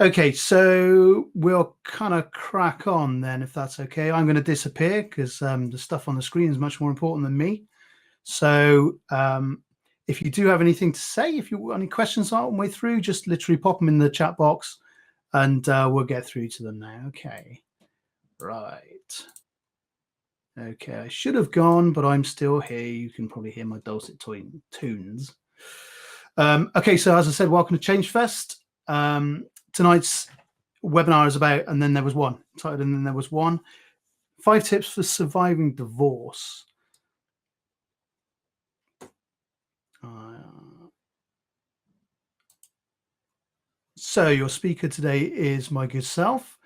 Okay, so we'll kind of crack on then, if that's okay. I'm going to disappear because the stuff on the screen is much more important than me. So if you do have anything to say, if you any questions on the way through, just literally pop them in the chat box and we'll get through to them now. Okay, right. Okay, I should have gone, but I'm still here. You can probably hear my dulcet tunes. Okay, so as I said, welcome to Change Fest. Tonight's webinar is about, and then there was one, titled, and then there was one, 5 tips for surviving divorce. So your speaker today is my good self.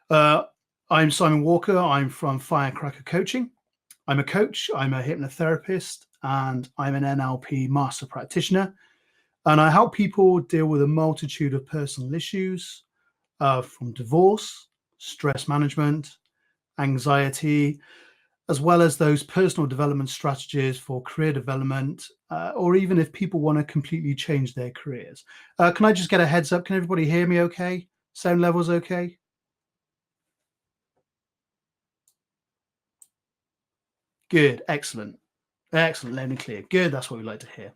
I'm Simon Walker. I'm from Firecracker Coaching. I'm a coach, I'm a hypnotherapist, and I'm an NLP master practitioner. And I help people deal with a multitude of personal issues, from divorce, stress management, anxiety, as well as those personal development strategies for career development, or even if people want to completely change their careers. Can I just get a heads up? Can everybody hear me okay? Sound levels okay? Good, excellent. Excellent, loud and clear. Good, that's what we like to hear.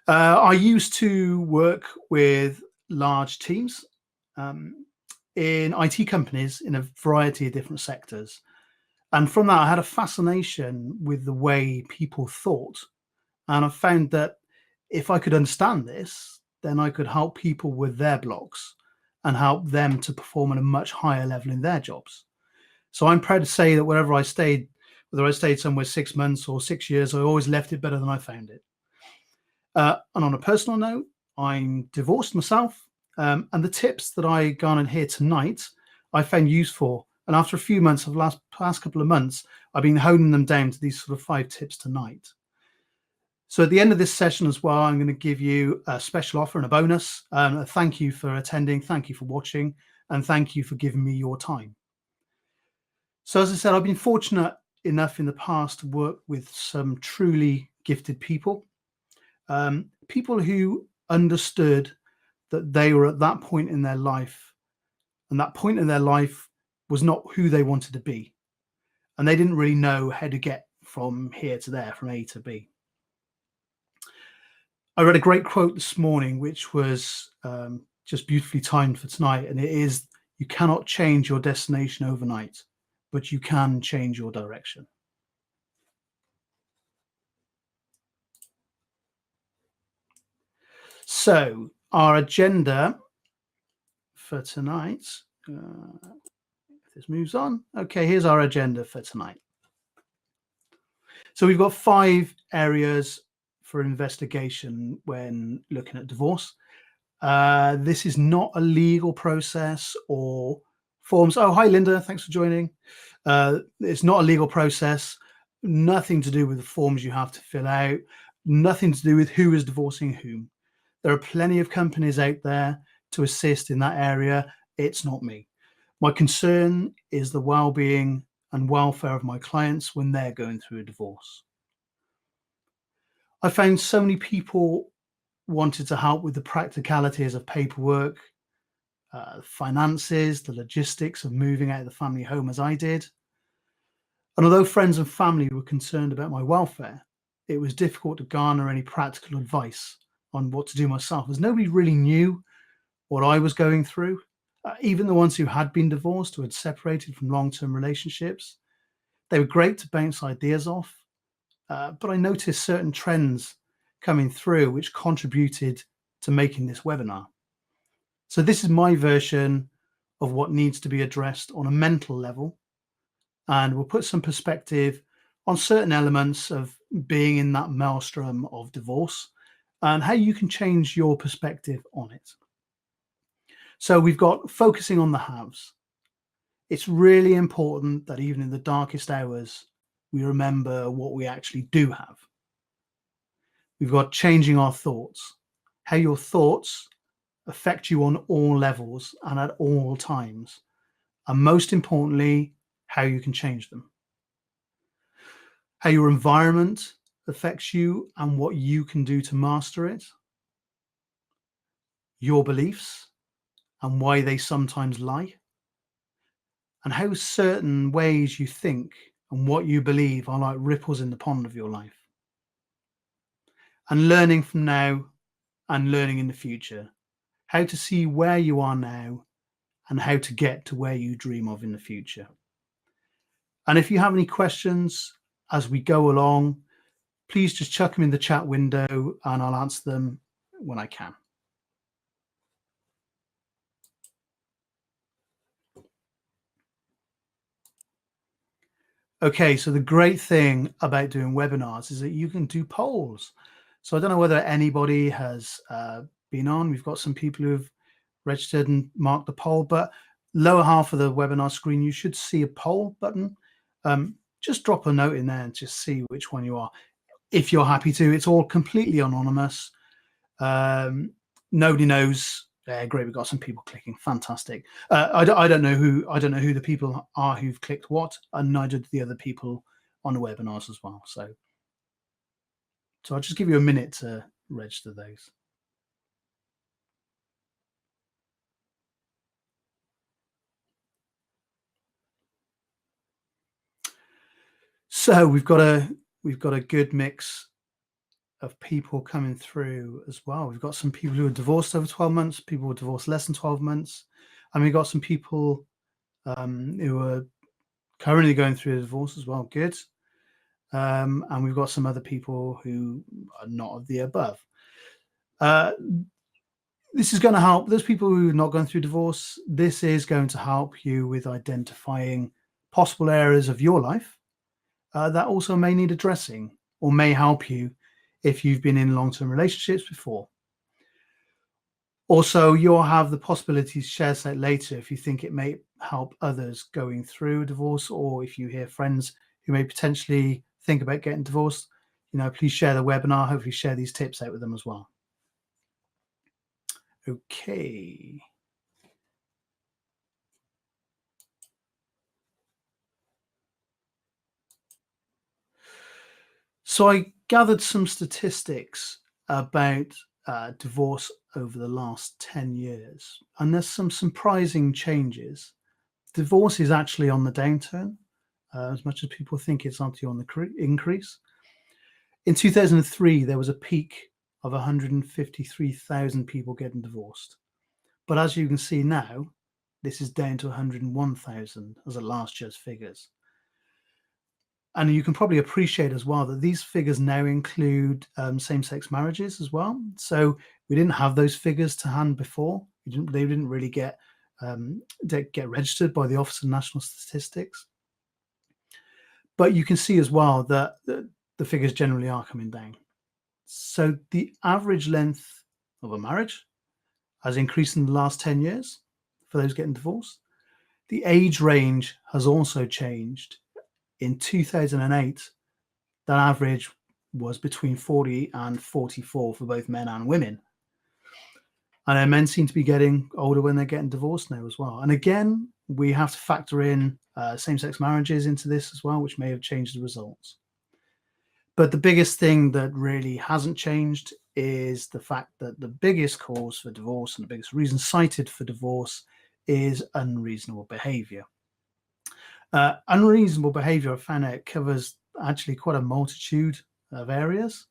I used to work with large teams in IT companies in a variety of different sectors. And from that, I had a fascination with the way people thought. And I found that if I could understand this, then I could help people with their blocks and help them to perform at a much higher level in their jobs. So I'm proud to say that wherever I stayed, whether I stayed somewhere 6 months or 6 years, I always left it better than I found it. And on a personal note, I'm divorced myself. And the tips that I garnered here tonight, I found useful. And after a few months of past couple of months, I've been honing them down to these sort of 5 tips tonight. So at the end of this session as well, I'm going to give you a special offer and a bonus. Thank you for attending. Thank you for watching. And thank you for giving me your time. So as I said, I've been fortunate enough in the past to work with some truly gifted people. People who understood that they were at that point in their life, and that point in their life was not who they wanted to be. And they didn't really know how to get from here to there, from A to B. I read a great quote this morning, which was just beautifully timed for tonight. And it is, you cannot change your destination overnight, but you can change your direction. So our agenda for tonight, if this moves on. Okay, here's our agenda for tonight. So we've got 5 areas for investigation when looking at divorce. This is not a legal process or forms. Oh, hi, Linda. Thanks for joining. It's not a legal process. Nothing to do with the forms you have to fill out. Nothing to do with who is divorcing whom. There are plenty of companies out there to assist in that area. It's not me. My concern is the well-being and welfare of my clients when they're going through a divorce. I found so many people wanted to help with the practicalities of paperwork, finances, the logistics of moving out of the family home as I did. And although friends and family were concerned about my welfare, it was difficult to garner any practical advice on what to do myself, as nobody really knew what I was going through. Even the ones who had been divorced or had separated from long-term relationships, they were great to bounce ideas off. But I noticed certain trends coming through which contributed to making this webinar. So this is my version of what needs to be addressed on a mental level. And we'll put some perspective on certain elements of being in that maelstrom of divorce and how you can change your perspective on it. So we've got focusing on the haves. It's really important that even in the darkest hours, we remember what we actually do have. We've got changing our thoughts, how your thoughts affect you on all levels and at all times. And most importantly, how you can change them. How your environment affects you and what you can do to master it. Your beliefs and why they sometimes lie, and how certain ways you think and what you believe are like ripples in the pond of your life. And learning from now and learning in the future, how to see where you are now and how to get to where you dream of in the future. And if you have any questions as we go along, please just chuck them in the chat window and I'll answer them when I can. Okay, so the great thing about doing webinars is that you can do polls. So I don't know whether anybody has been on. We've got some people who have registered and marked the poll, but lower half of the webinar screen, you should see a poll button. Just drop a note in there and just see which one you are. If you're happy to, it's all completely anonymous. Nobody knows. Great, we've got some people clicking. Fantastic. I don't know who the people are who've clicked what, and neither do the other people on the webinars as well. So I'll just give you a minute to register those. So we've got a good mix of people coming through as well. We've got some people who are divorced over 12 months, people who are divorced less than 12 months, and we've got some people who are currently going through a divorce as well. Good. And we've got some other people who are not of the above. This is going to help those people who are not going through divorce. This is going to help you with identifying possible areas of your life that also may need addressing, or may help you if you've been in long-term relationships before. Also, you'll have the possibility to share that later if you think it may help others going through a divorce, or if you hear friends who may potentially think about getting divorced, please share the webinar. Hopefully share these tips out with them as well. Okay. So I gathered some statistics about divorce over the last 10 years, and there's some surprising changes. Divorce is actually on the downturn, as much as people think it's actually on the increase. In 2003, there was a peak of 153,000 people getting divorced. But as you can see now, this is down to 101,000 as of last year's figures. And you can probably appreciate as well that these figures now include same-sex marriages as well. So we didn't have those figures to hand before. They didn't really get registered by the Office of National Statistics. But you can see as well that the figures generally are coming down. So the average length of a marriage has increased in the last 10 years for those getting divorced. The age range has also changed. In 2008, that average was between 40 and 44 for both men and women. And men seem to be getting older when they're getting divorced now as well. And again, we have to factor in same-sex marriages into this as well, which may have changed the results. But the biggest thing that really hasn't changed is the fact that the biggest cause for divorce and the biggest reason cited for divorce is unreasonable behavior. Unreasonable behavior, I found out, covers actually quite a multitude of areas.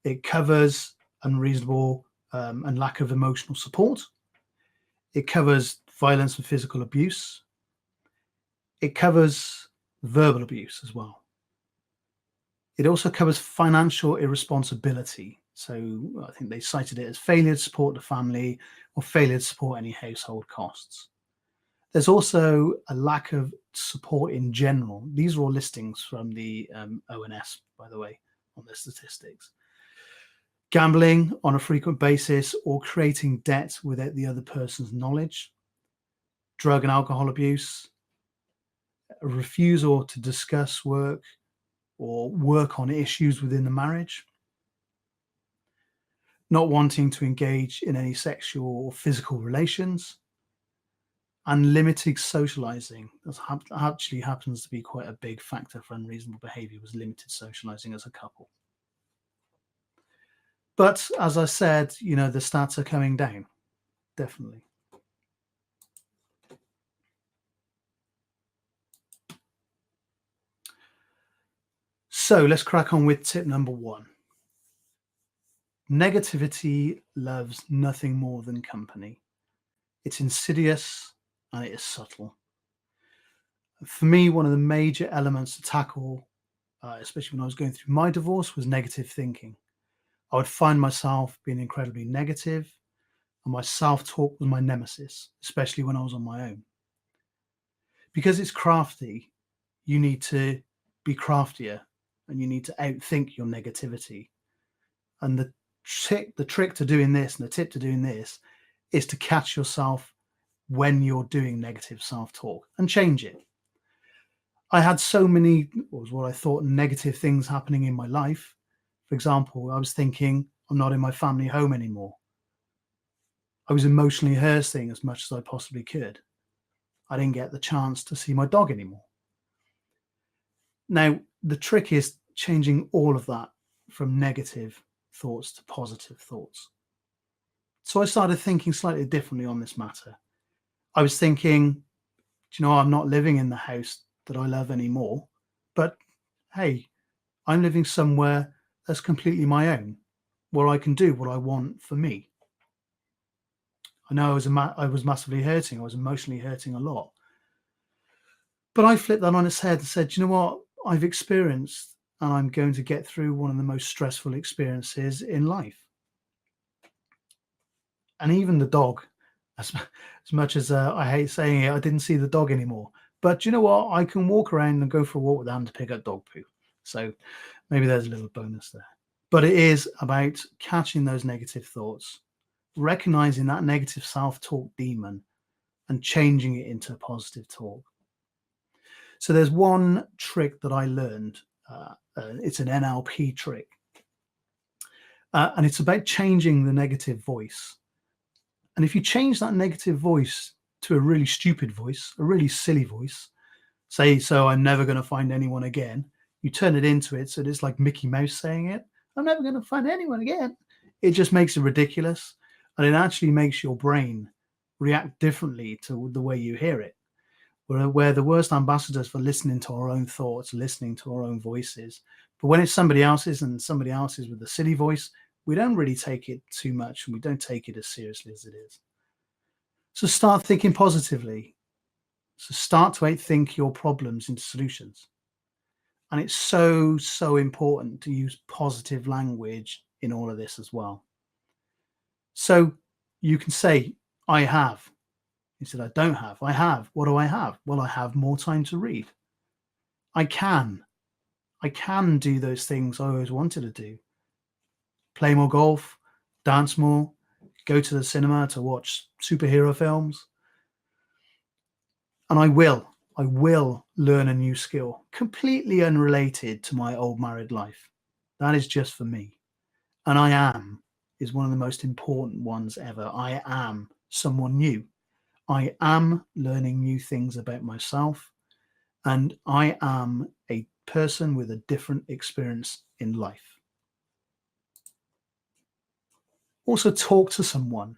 It covers unreasonable and lack of emotional support. It covers violence and physical abuse. It covers verbal abuse as well. It also covers financial irresponsibility. So I think they cited it as failure to support the family or failure to support any household costs. There's also a lack of support in general. These are all listings from the ONS, by the way, on the statistics. Gambling on a frequent basis or creating debt without the other person's knowledge. Drug and alcohol abuse. A refusal to discuss work or work on issues within the marriage. Not wanting to engage in any sexual or physical relations. And limited socializing. That actually happens to be quite a big factor for unreasonable behavior, was limited socializing as a couple. But as I said, the stats are coming down, definitely. So let's crack on with tip number 1. Negativity loves nothing more than company. It's insidious and it is subtle. For me, one of the major elements to tackle, especially when I was going through my divorce, was negative thinking. I would find myself being incredibly negative, and my self-talk was my nemesis, especially when I was on my own. Because it's crafty, you need to be craftier and you need to outthink your negativity. And the trick to doing this and the tip to doing this is to catch yourself when you're doing negative self-talk and change it. I had so many, what I thought, negative things happening in my life. For example, I was thinking, I'm not in my family home anymore. I was emotionally hurting as much as I possibly could. I didn't get the chance to see my dog anymore. Now, the trick is changing all of that from negative thoughts to positive thoughts. So I started thinking slightly differently on this matter. I was thinking, I'm not living in the house that I love anymore, but hey, I'm living somewhere that's completely my own, where I can do what I want for me. I know I was massively hurting. I was emotionally hurting a lot. But I flipped that on its head and said, you know what? I've experienced and I'm going to get through one of the most stressful experiences in life. And even the dog, as much as I hate saying it, I didn't see the dog anymore. But you know what? I can walk around and go for a walk with them to pick up dog poo. So maybe there's a little bonus there. But it is about catching those negative thoughts, recognizing that negative self-talk demon and changing it into positive talk. So there's one trick that I learned. It's an NLP trick. And it's about changing the negative voice. And if you change that negative voice to a really stupid voice, a really silly voice, say, so I'm never going to find anyone again, you turn it into it. So it's like Mickey Mouse saying it. I'm never going to find anyone again. It just makes it ridiculous. And it actually makes your brain react differently to the way you hear it. We're the worst ambassadors for listening to our own thoughts, listening to our own voices. But when it's somebody else's and somebody else's with a silly voice, we don't really take it too much and we don't take it as seriously as it is. So start thinking positively. So start to outthink your problems into solutions. And it's so, so important to use positive language in all of this as well. So you can say, I have. He said, I don't have. I have. What do I have? Well, I have more time to read. I can do those things I always wanted to do. Play more golf, dance more, go to the cinema to watch superhero films. And I will learn a new skill completely unrelated to my old married life. That is just for me. And I am is one of the most important ones ever. I am someone new. I am learning new things about myself, and I am a person with a different experience in life. Also, talk to someone.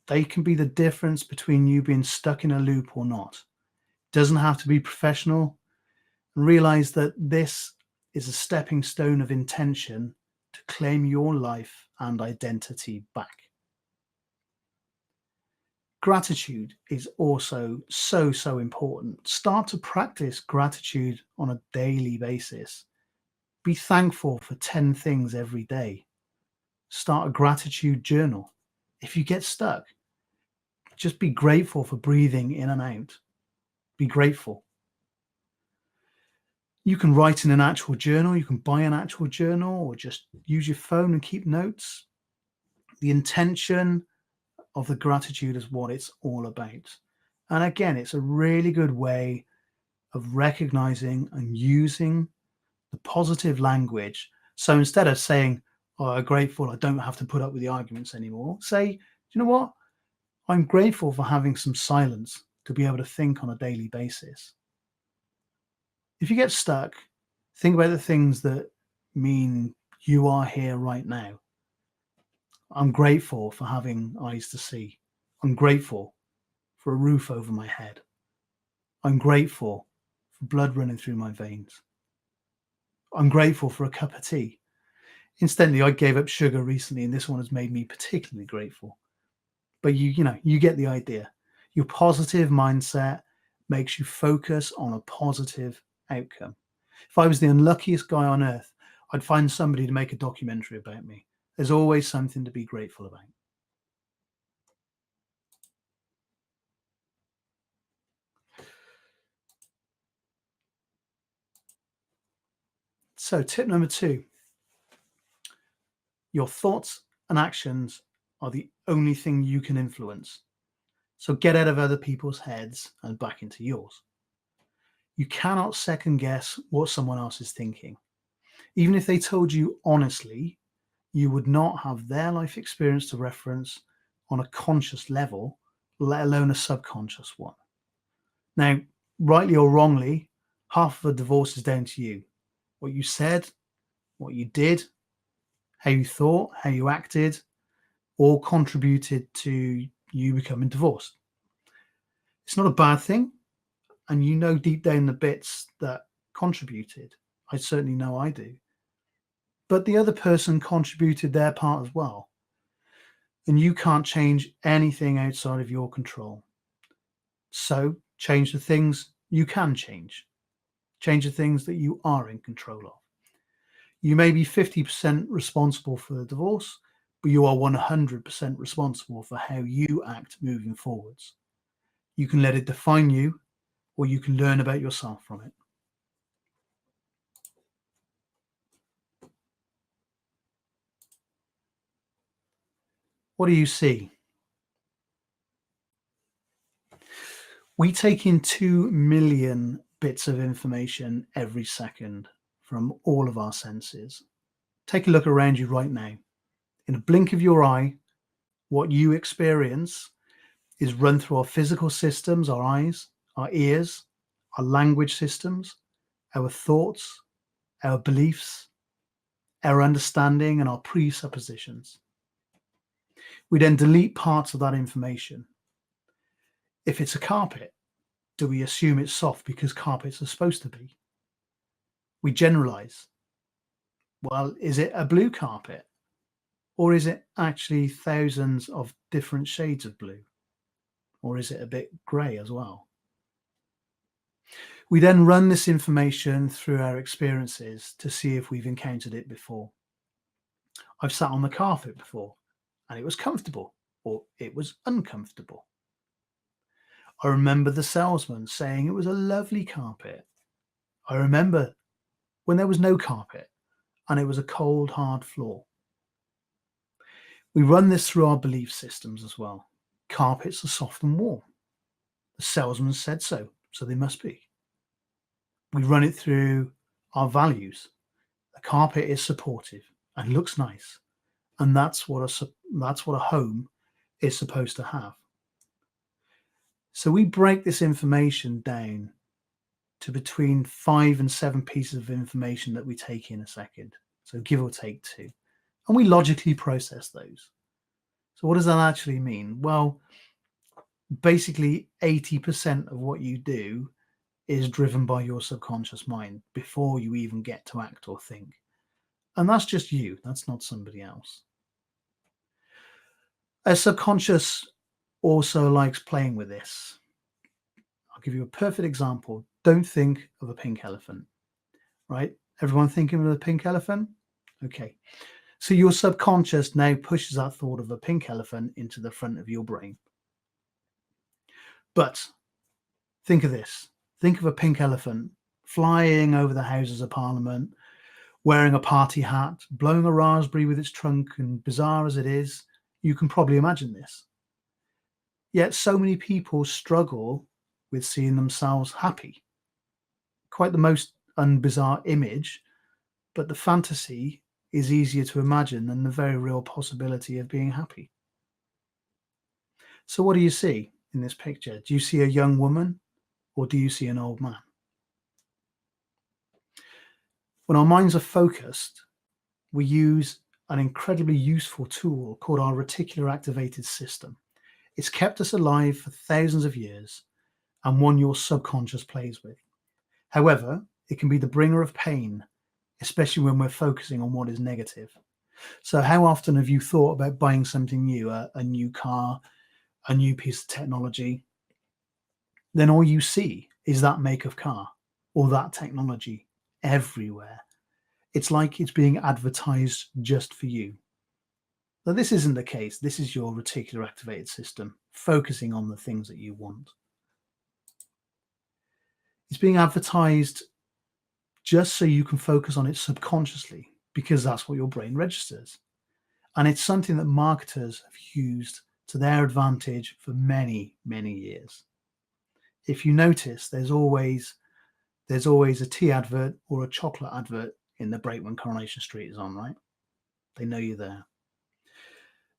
They can be the difference between you being stuck in a loop or not. It doesn't have to be professional. Realize that this is a stepping stone of intention to claim your life and identity back. Gratitude is also so, so important. Start to practice gratitude on a daily basis. Be thankful for 10 things every day. Start a gratitude journal. If you get stuck, just be grateful for breathing in and out. Be grateful. You can write in an actual journal. You can buy an actual journal or just use your phone and keep notes. The intention of the gratitude is what it's all about. And again, it's a really good way of recognizing and using the positive language. So instead of saying, oh, I'm grateful, I don't have to put up with the arguments anymore, say, you know what? I'm grateful for having some silence to be able to think on a daily basis. If you get stuck, think about the things that mean you are here right now. I'm grateful for having eyes to see. I'm grateful for a roof over my head. I'm grateful for blood running through my veins. I'm grateful for a cup of tea. Instantly, I gave up sugar recently, and this one has made me particularly grateful. But you get the idea. Your positive mindset makes you focus on a positive outcome. If I was the unluckiest guy on earth, I'd find somebody to make a documentary about me. There's always something to be grateful about. So, tip number 2, your thoughts and actions are the only thing you can influence. So, get out of other people's heads and back into yours. You cannot second guess what someone else is thinking. Even if they told you honestly, you would not have their life experience to reference on a conscious level, let alone a subconscious one. Now, rightly or wrongly, half of a divorce is down to you. What you said, what you did, how you thought, how you acted, all contributed to you becoming divorced. It's not a bad thing, and you know deep down the bits that contributed. I certainly know I do. But the other person contributed their part as well. And you can't change anything outside of your control. So change the things you can change. Change the things that you are in control of. You may be 50% responsible for the divorce, but you are 100% responsible for how you act moving forwards. You can let it define you, or you can learn about yourself from it. What do you see? We take in 2 million bits of information every second from all of our senses. Take a look around you right now. In a blink of your eye, what you experience is run through our physical systems, our eyes, our ears, our language systems, our thoughts, our beliefs, our understanding, and our presuppositions. We then delete parts of that information. If it's a carpet, do we assume it's soft because carpets are supposed to be? We generalize. Well, is it a blue carpet? Or is it actually thousands of different shades of blue? Or is it a bit grey as well? We then run this information through our experiences to see if we've encountered it before. I've sat on the carpet before and it was comfortable or it was uncomfortable. I remember the salesman saying it was a lovely carpet. I remember when there was no carpet and it was a cold, hard floor. We run this through our belief systems as well. Carpets are soft and warm. The salesman said so, so they must be. We run it through our values. The carpet is supportive and looks nice, and that's what a home is supposed to have. So we break this information down to between 5 and 7 pieces of information that we take in a second. So give or take 2. And we logically process those. So what does that actually mean? Well, basically 80% of what you do is driven by your subconscious mind before you even get to act or think. And that's just you. That's not somebody else. A subconscious also likes playing with this. I'll give you a perfect example. Don't think of a pink elephant, right? Everyone thinking of a pink elephant? Okay. So your subconscious now pushes that thought of a pink elephant into the front of your brain. But think of this. Think of a pink elephant flying over the Houses of Parliament, wearing a party hat, blowing a raspberry with its trunk, and bizarre as it is, you can probably imagine this. Yet so many people struggle with seeing themselves happy. Quite the most unbizarre image, but the fantasy is easier to imagine than the very real possibility of being happy. So what do you see in this picture? Do you see a young woman or do you see an old man? When our minds are focused, we use an incredibly useful tool called our reticular activated system. It's kept us alive for thousands of years and one your subconscious plays with. However, it can be the bringer of pain especially when we're focusing on what is negative. So how often have you thought about buying something new, a new car, a new piece of technology? Then all you see is that make of car or that technology everywhere. It's like it's being advertised just for you. Now, this isn't the case. This is your reticular activated system focusing on the things that you want. It's being advertised just so you can focus on it subconsciously, because that's what your brain registers. And it's something that marketers have used to their advantage for many, many years. If you notice, there's always a tea advert or a chocolate advert in the break when Coronation Street is on, right? They know you're there.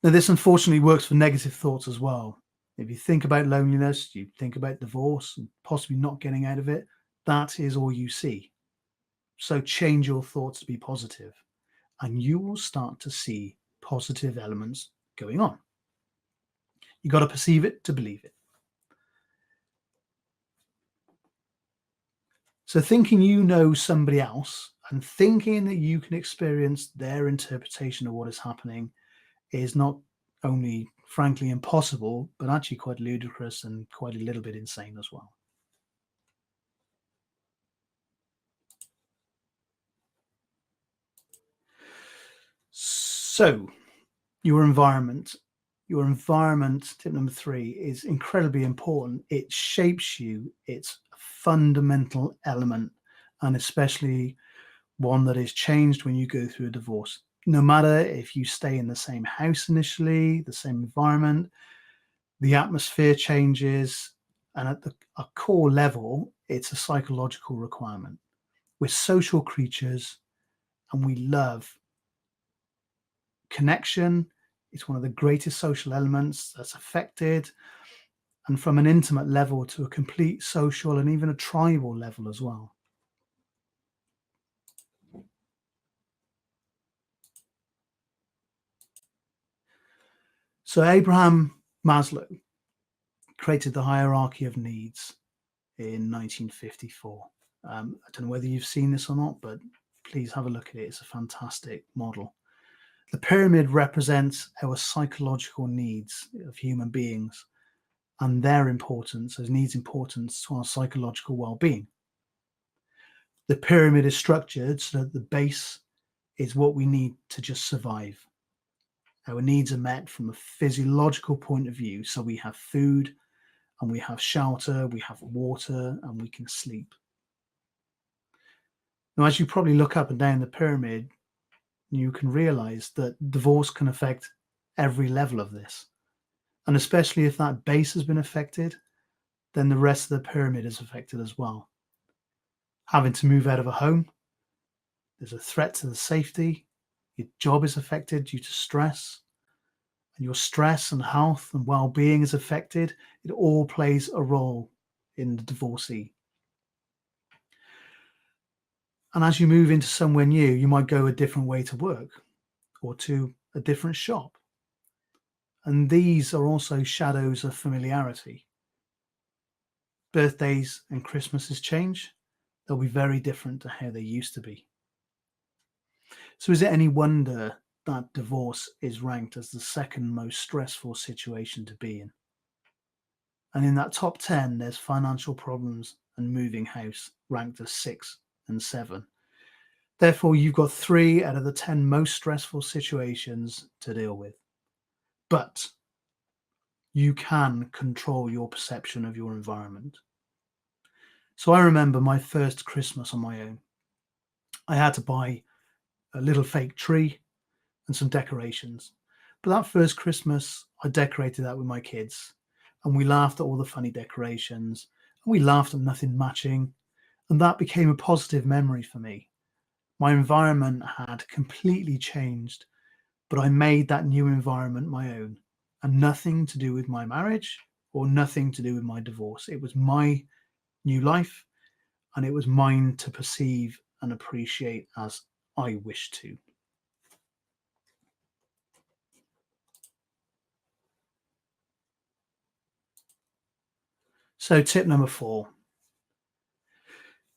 Now, this unfortunately works for negative thoughts as well. If you think about loneliness, you think about divorce and possibly not getting out of it, that is all you see. So change your thoughts to be positive, and you will start to see positive elements going on. You got to perceive it to believe it. So thinking you know somebody else and thinking that you can experience their interpretation of what is happening is not only frankly impossible, but actually quite ludicrous and quite a little bit insane as well. So your environment, tip number 3, is incredibly important. It shapes you. It's a fundamental element, and especially one that is changed when you go through a divorce. No matter if you stay in the same house initially, the same environment, the atmosphere changes, and at a core level, it's a psychological requirement. We're social creatures, and we love connection. It's one of the greatest social elements that's affected, and from an intimate level to a complete social and even a tribal level as well. So Abraham Maslow created the hierarchy of needs in 1954. I don't know whether you've seen this or not, but please have a look at it. It's a fantastic model. The pyramid represents our psychological needs of human beings and their importance as needs importance to our psychological well-being. The pyramid is structured so that the base is what we need to just survive. Our needs are met from a physiological point of view. So we have food and we have shelter, we have water, and we can sleep. Now, as you probably look up and down the pyramid, you can realize that divorce can affect every level of this. And especially if that base has been affected, then the rest of the pyramid is affected as well. Having to move out of a home, there's a threat to the safety, your job is affected due to stress, and your stress and health and well-being is affected. It all plays a role in the divorcee. And as you move into somewhere new, you might go a different way to work or to a different shop. And these are also shadows of familiarity. Birthdays and Christmases change. They'll be very different to how they used to be. So is it any wonder that divorce is ranked as the second most stressful situation to be in? And in that top 10, there's financial problems and moving house ranked as 6 and 7. Therefore, you've got 3 out of the 10 most stressful situations to deal with. But you can control your perception of your environment. So I remember my first Christmas on my own. I had to buy a little fake tree and some decorations. But that first Christmas, I decorated that with my kids, and we laughed at all the funny decorations, and we laughed at nothing matching, and that became a positive memory for me. My environment had completely changed, but I made that new environment my own, and nothing to do with my marriage or nothing to do with my divorce. It was my new life, and it was mine to perceive and appreciate as I wished to. So tip number 4,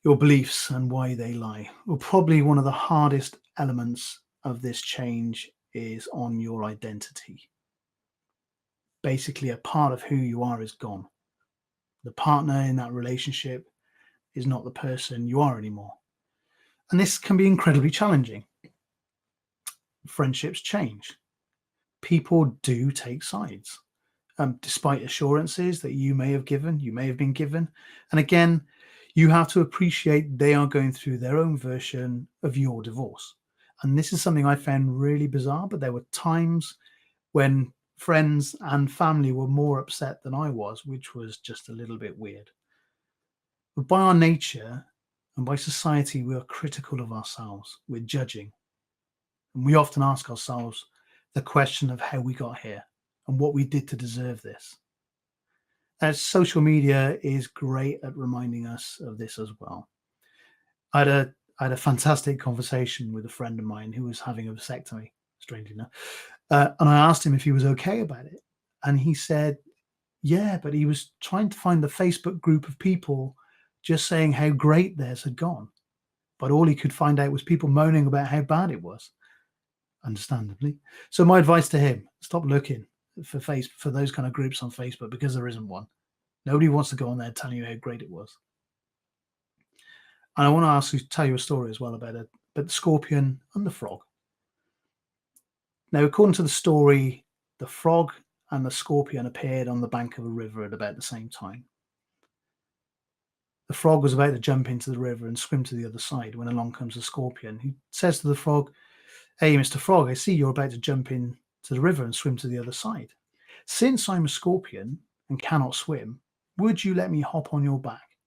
Your beliefs and why they lie. Well, probably one of the hardest elements of this change is on your identity. Basically, a part of who you are is gone. The partner in that relationship is not the person you are anymore. And this can be incredibly challenging. Friendships change. People do take sides, despite assurances that you may have been given. And again, you have to appreciate they are going through their own version of your divorce. And this is something I found really bizarre, but there were times when friends and family were more upset than I was, which was just a little bit weird. But by our nature and by society, we are critical of ourselves. We're judging. And we often ask ourselves the question of how we got here and what we did to deserve this. As social media is great at reminding us of this as well. I had a fantastic conversation with a friend of mine who was having a vasectomy, strangely enough. And I asked him if he was okay about it. And he said, yeah, but he was trying to find the Facebook group of people just saying how great theirs had gone. But all he could find out was people moaning about how bad it was, understandably. So my advice to him, stop looking for those kind of groups on Facebook, because there isn't one. Nobody wants to go on there telling you how great it was. And I want to tell you a story as well about the scorpion and the frog. Now, according to the story, the frog and the scorpion appeared on the bank of a river at about the same time. The frog was about to jump into the river and swim to the other side when along comes the scorpion, who says to the frog, "Hey, Mr. Frog, I see you're about to jump into the river and swim to the other side. Since I'm a scorpion and cannot swim, would you let me hop on your back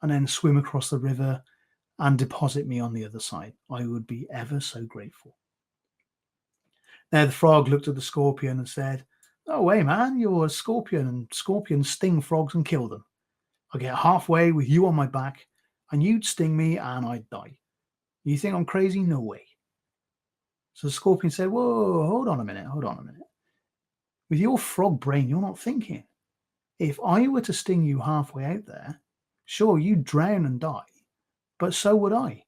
and then swim across the river and deposit me on the other side? I would be ever so grateful." Now the frog looked at the scorpion and said, "No way, man, you're a scorpion and scorpions sting frogs and kill them. I'll get halfway with you on my back and you'd sting me and I'd die. You think I'm crazy? No way." So the scorpion said, "Whoa, hold on a minute. With your frog brain, you're not thinking. If I were to sting you halfway out there, sure, you'd drown and die, but so would I.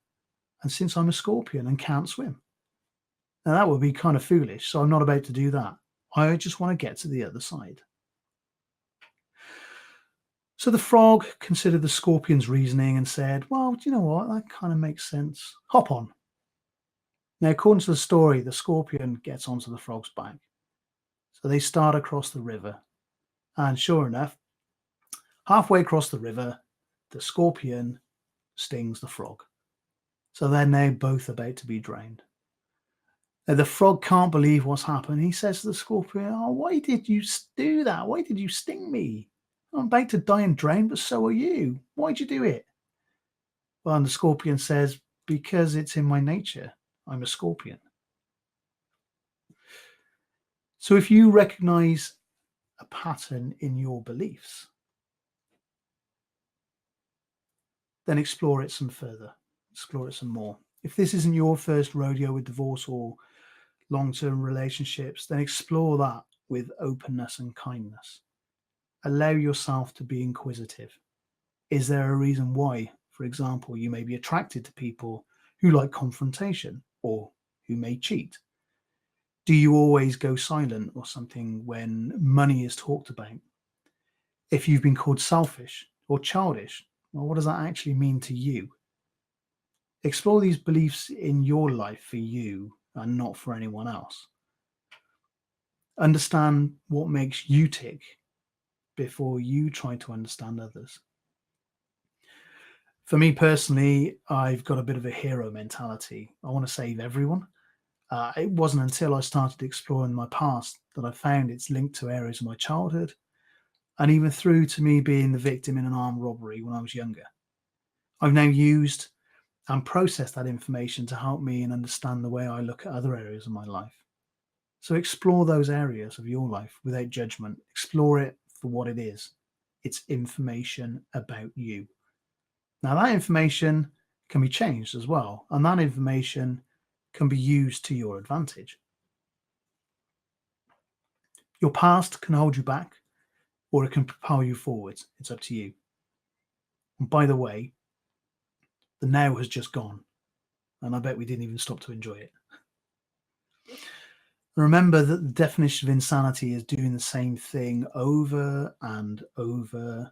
And since I'm a scorpion and can't swim, now that would be kind of foolish. So I'm not about to do that. I just want to get to the other side." So the frog considered the scorpion's reasoning and said, "Well, do you know what? That kind of makes sense. Hop on." Now, according to the story, the scorpion gets onto the frog's back. So they start across the river. And sure enough, halfway across the river, the scorpion stings the frog. So they're now both about to be drowned. Now, the frog can't believe what's happened. He says to the scorpion, "Oh, why did you do that? Why did you sting me? I'm about to die and drown, but so are you. Why'd you do it?" Well, and the scorpion says, "Because it's in my nature. I'm a scorpion." So if you recognize a pattern in your beliefs, then explore it some further, explore it some more. If this isn't your first rodeo with divorce or long-term relationships, then explore that with openness and kindness. Allow yourself to be inquisitive. Is there a reason why, for example, you may be attracted to people who like confrontation or who may cheat? Do you always go silent or something when money is talked about? If you've been called selfish or childish, well, what does that actually mean to you? Explore these beliefs in your life for you and not for anyone else. Understand what makes you tick before you try to understand others. For me personally, I've got a bit of a hero mentality. I want to save everyone. It wasn't until I started exploring my past that I found it's linked to areas of my childhood and even through to me being the victim in an armed robbery when I was younger. I've now used and processed that information to help me and understand the way I look at other areas of my life. So explore those areas of your life without judgment. Explore it for what it is. It's information about you. Now, that information can be changed as well, and that information can be used to your advantage. Your past can hold you back, or it can propel you forwards. It's up to you. And by the way, The now has just gone, and I bet we didn't even stop to enjoy it. Remember that the definition of insanity is doing the same thing over and over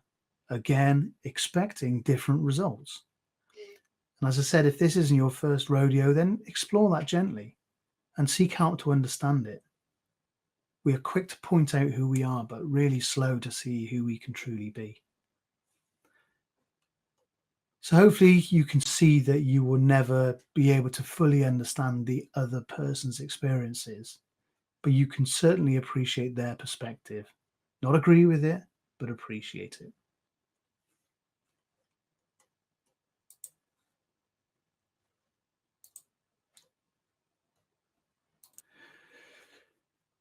again, expecting different results. And as I said, if this isn't your first rodeo, then explore that gently and seek out to understand it. We are quick to point out who we are, but really slow to see who we can truly be. So hopefully you can see that you will never be able to fully understand the other person's experiences, but you can certainly appreciate their perspective. Not agree with it, but appreciate it.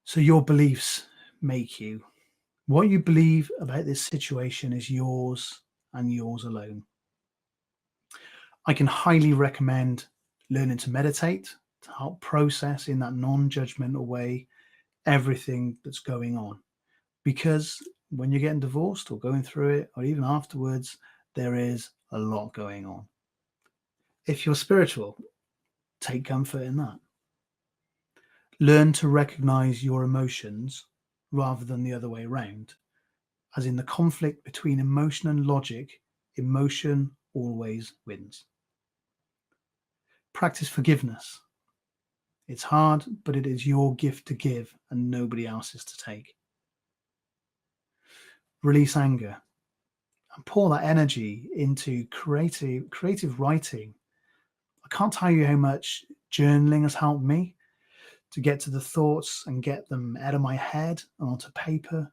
So your beliefs make you. What you believe about this situation is yours and yours alone. I can highly recommend learning to meditate to help process in that non-judgmental way everything that's going on. Because when you're getting divorced or going through it, or even afterwards, there is a lot going on. If you're spiritual, take comfort in that. Learn to recognize your emotions rather than the other way around. As in the conflict between emotion and logic, emotion always wins. Practice forgiveness. It's hard, but it is your gift to give and nobody else's to take. Release anger and pour that energy into creative writing. I can't tell you how much journaling has helped me to get to the thoughts and get them out of my head and onto paper.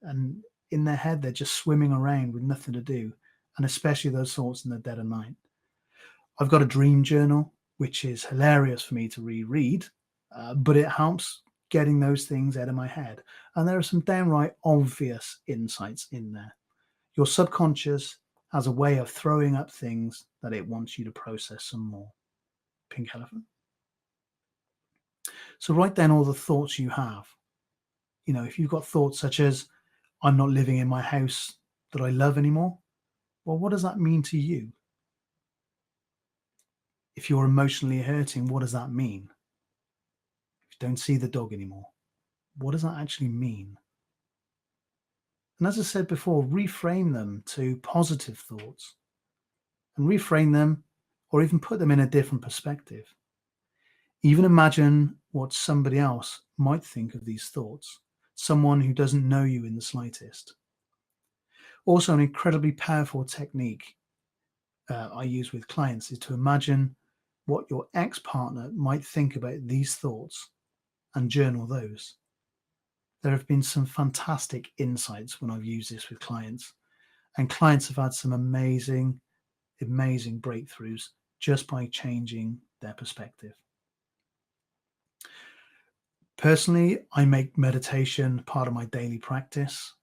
And in their head, they're just swimming around with nothing to do. And especially those thoughts in the dead of night. I've got a dream journal, which is hilarious for me to reread, but it helps getting those things out of my head. And there are some downright obvious insights in there. Your subconscious has a way of throwing up things that it wants you to process some more. Pink elephant. So write down all the thoughts you have. You know, if you've got thoughts such as, I'm not living in my house that I love anymore, well, what does that mean to you? If you're emotionally hurting, what does that mean? If you don't see the dog anymore, what does that actually mean? And as I said before, reframe them to positive thoughts and reframe them or even put them in a different perspective. Even imagine what somebody else might think of these thoughts, someone who doesn't know you in the slightest. Also, an incredibly powerful technique I use with clients is to imagine what your ex-partner might think about these thoughts and journal those. There have been some fantastic insights when I've used this with clients, and clients have had some amazing breakthroughs just by changing their perspective. Personally, I make meditation part of my daily practice.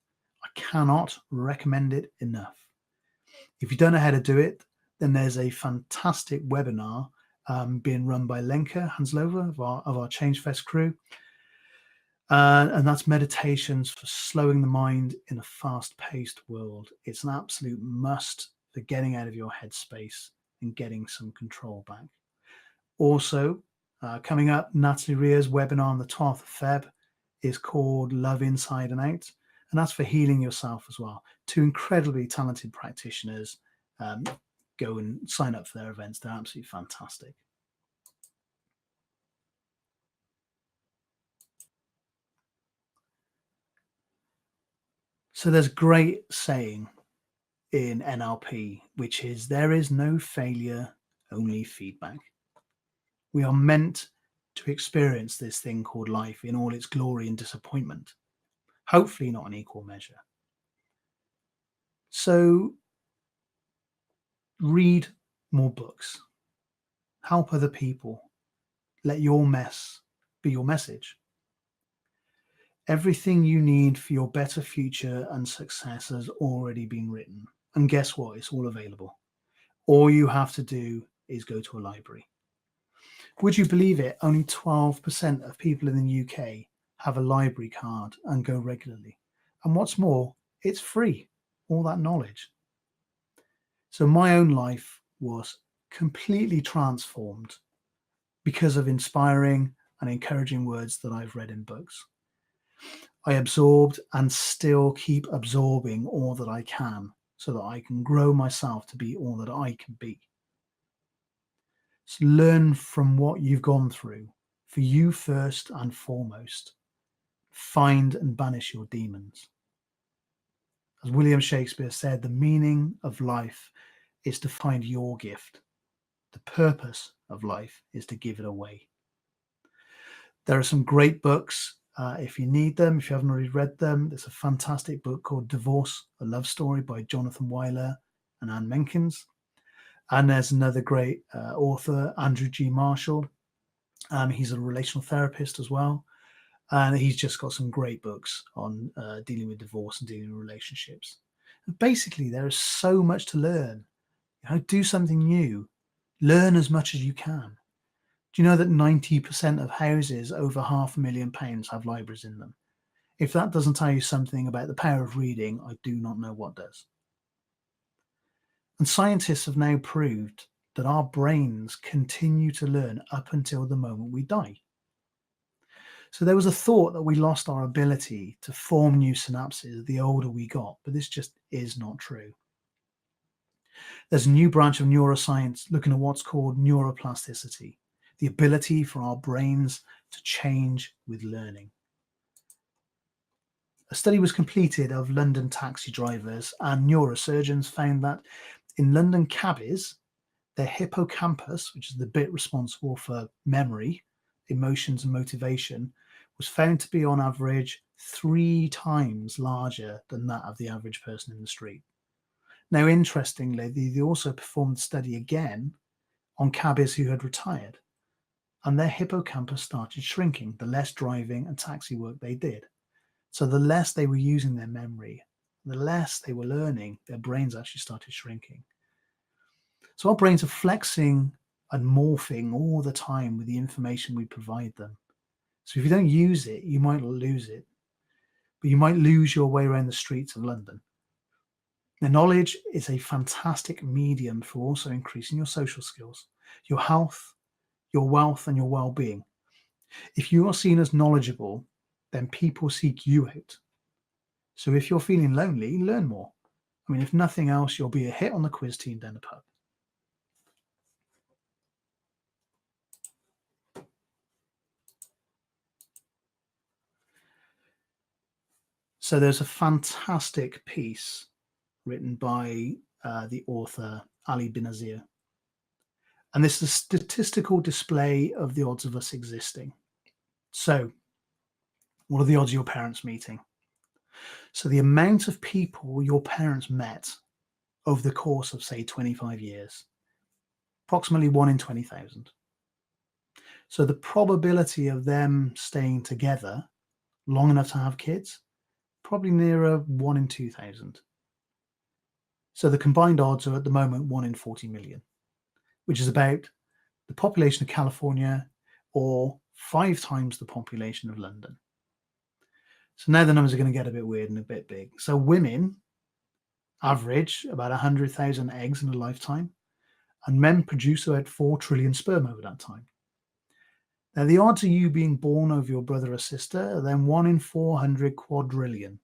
I cannot recommend it enough. If you don't know how to do it, then there's a fantastic webinar being run by Lenka Hanslova of our Change Fest crew. And that's meditations for slowing the mind in a fast-paced world. It's an absolute must for getting out of your headspace and getting some control back. Also, coming up, Natalie Ria's webinar on the 12th of Feb is called Love Inside and Out. And that's for healing yourself as well. Two incredibly talented practitioners. Go and sign up for their events. They're absolutely fantastic. So there's a great saying in NLP, which is there is no failure, only feedback. We are meant to experience this thing called life in all its glory and disappointment, hopefully not in equal measure. So read more books, help other people, let your mess be your message. Everything you need for your better future and success has already been written. And guess what? It's all available. All you have to do is go to a library. Would you believe it? Only 12% of people in the UK have a library card and go regularly. And what's more, it's free, all that knowledge. So my own life was completely transformed because of inspiring and encouraging words that I've read in books. I absorbed and still keep absorbing all that I can so that I can grow myself to be all that I can be. So learn from what you've gone through, for you first and foremost. Find and banish your demons. As William Shakespeare said, the meaning of life is to find your gift. The purpose of life is to give it away. There are some great books. If you need them, if you haven't already read them, there's a fantastic book called Divorce, a Love Story by Jonathan Weiler and Anne Menkins. And there's another great author, Andrew G. Marshall. He's a relational therapist as well. And he's just got some great books on dealing with divorce and dealing with relationships. And basically, there is so much to learn. Do something new. Learn as much as you can. Do you know that 90% of houses over £500,000 have libraries in them? If that doesn't tell you something about the power of reading, I do not know what does. And scientists have now proved that our brains continue to learn up until the moment we die. So there was a thought that we lost our ability to form new synapses the older we got, but this just is not true. There's a new branch of neuroscience looking at what's called neuroplasticity, the ability for our brains to change with learning. A study was completed of London taxi drivers, and neurosurgeons found that in London cabbies, their hippocampus, which is the bit responsible for memory, emotions and motivation, was found to be on average 3 times larger than that of the average person in the street. Now, interestingly, they also performed the study again on cabbies who had retired, and their hippocampus started shrinking the less driving and taxi work they did. So the less they were using their memory, the less they were learning, their brains actually started shrinking. So our brains are flexing and morphing all the time with the information we provide them. So if you don't use it, you might lose it. But you might lose your way around the streets of London. Now, knowledge is a fantastic medium for also increasing your social skills, your health, your wealth, and your well-being. If you are seen as knowledgeable, then people seek you out. So if you're feeling lonely, learn more. I mean, if nothing else, you'll be a hit on the quiz team down the pub. So there's a fantastic piece written by the author Ali Benazir. And this is a statistical display of the odds of us existing. So what are the odds of your parents meeting? So the amount of people your parents met over the course of, say, 25 years, approximately 1 in 20,000. So the probability of them staying together long enough to have kids, probably nearer 1 in 2,000. So the combined odds are at the moment 1 in 40 million, which is about the population of California or 5 times the population of London. So now the numbers are going to get a bit weird and a bit big. So women average about 100,000 eggs in a lifetime, and men produce about 4 trillion sperm over that time. Now, the odds of you being born over your brother or sister are then 1 in 400 quadrillion.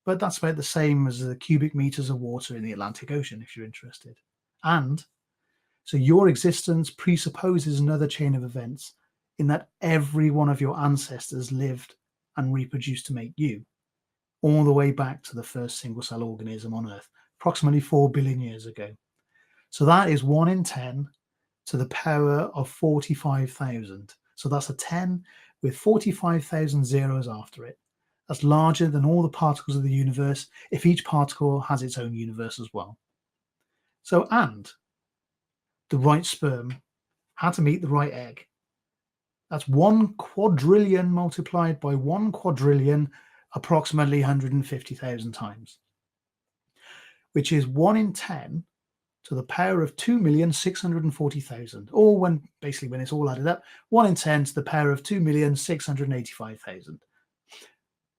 But that's about the same as the cubic meters of water in the Atlantic Ocean, if you're interested. And so your existence presupposes another chain of events in that every one of your ancestors lived and reproduced to make you, all the way back to the first single-cell organism on Earth, approximately 4 billion years ago. So that is 1 in 10 to the power of 45,000. So that's a 10 with 45,000 zeros after it. That's larger than all the particles of the universe if each particle has its own universe as well. So, and the right sperm had to meet the right egg. That's 1 quadrillion multiplied by 1 quadrillion, approximately 150,000 times, which is 1 in 10 to the power of 2,640,000, or when it's all added up, 1 in 10 to the power of 2,685,000.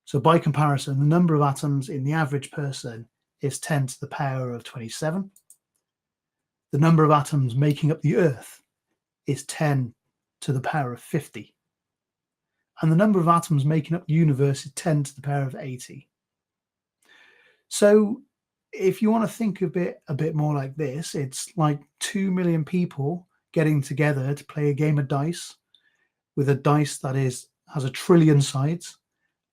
So by comparison, the number of atoms in the average person is 10 to the power of 27. The number of atoms making up the Earth is 10 to the power of 50. And the number of atoms making up the universe is 10 to the power of 80. So if you want to think of it a bit more like this, it's like 2 million people getting together to play a game of dice with a dice that has a trillion sides,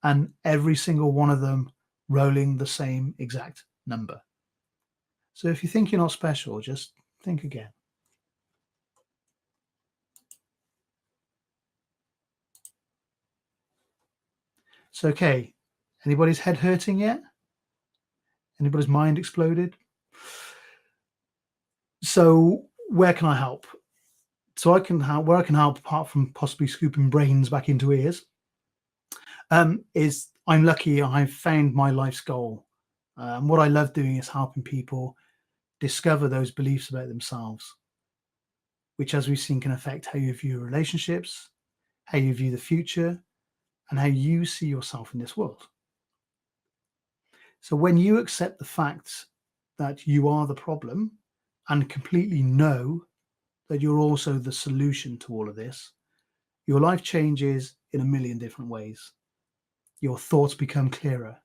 and every single one of them rolling the same exact number. So if you think you're not special, just think again. It's okay. Anybody's head hurting yet? Anybody's mind exploded? So where can I help? So where I can help, apart from possibly scooping brains back into ears, is I'm lucky I've found my life's goal. What I love doing is helping people discover those beliefs about themselves, which, as we've seen, can affect how you view relationships, how you view the future, and how you see yourself in this world. So when you accept the fact that you are the problem and completely know that you're also the solution to all of this, your life changes in a million different ways. Your thoughts become clearer,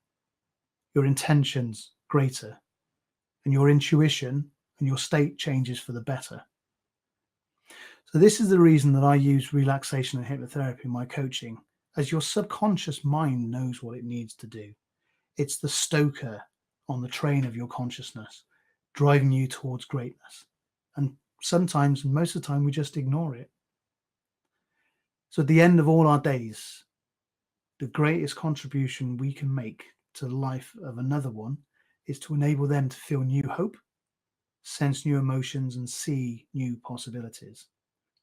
your intentions greater, and your intuition and your state changes for the better. So this is the reason that I use relaxation and hypnotherapy in my coaching, as your subconscious mind knows what it needs to do. It's the stoker on the train of your consciousness, driving you towards greatness. And sometimes, and most of the time, we just ignore it. So at the end of all our days, the greatest contribution we can make to the life of another one is to enable them to feel new hope, sense new emotions, and see new possibilities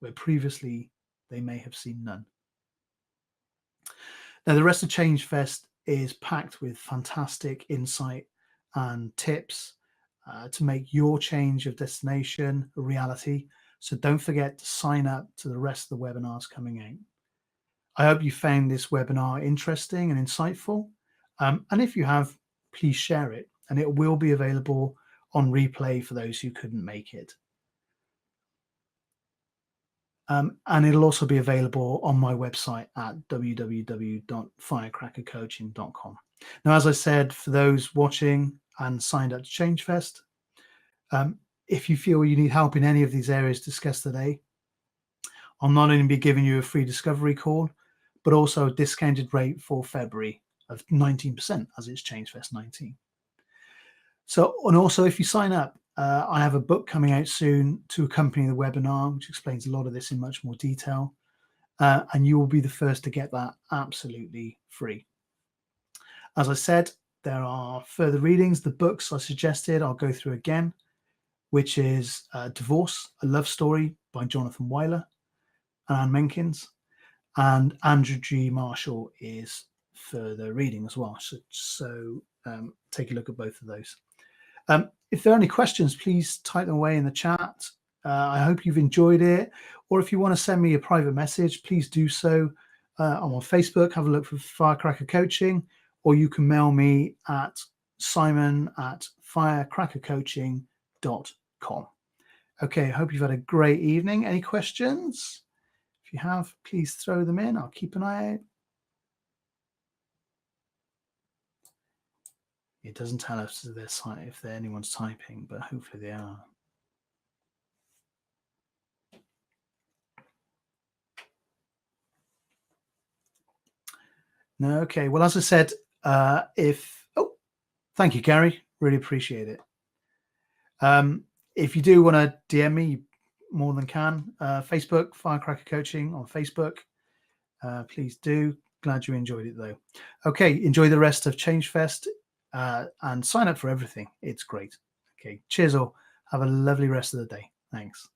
where previously they may have seen none. Now, the rest of Change Fest is packed with fantastic insight and tips to make your change of destination a reality. So don't forget to sign up to the rest of the webinars coming out. I hope you found this webinar interesting and insightful. And if you have, please share it. And it will be available on replay for those who couldn't make it. And it'll also be available on my website at www.firecrackercoaching.com. Now, as I said, for those watching and signed up to Change Fest, if you feel you need help in any of these areas discussed today, I'll not only be giving you a free discovery call, but also a discounted rate for February of 19%, as it's Change Fest 19. So, and also if you sign up, I have a book coming out soon to accompany the webinar, which explains a lot of this in much more detail. And you will be the first to get that absolutely free. As I said, there are further readings. The books I suggested, I'll go through again, which is Divorce, a Love Story by Jonathan Weiler and Anne Menkins. And Andrew G. Marshall is further reading as well. So take a look at both of those. If there are any questions, please type them away in the chat. I hope you've enjoyed it. Or if you want to send me a private message, please do so. I'm on Facebook. Have a look for Firecracker Coaching. Or you can mail me at simon@firecrackercoaching.com. Okay, I hope you've had a great evening. Any questions? If you have, please throw them in. I'll keep an eye out. It doesn't tell us if anyone's typing, but hopefully they are. No, okay. Well, as I said, thank you, Gary. Really appreciate it. If you do want to DM me, more than can. Facebook, Firecracker Coaching on Facebook. Please do. Glad you enjoyed it, though. Okay, enjoy the rest of Change Fest and sign up for everything. It's great. Okay, cheers all. Have a lovely rest of the day. Thanks.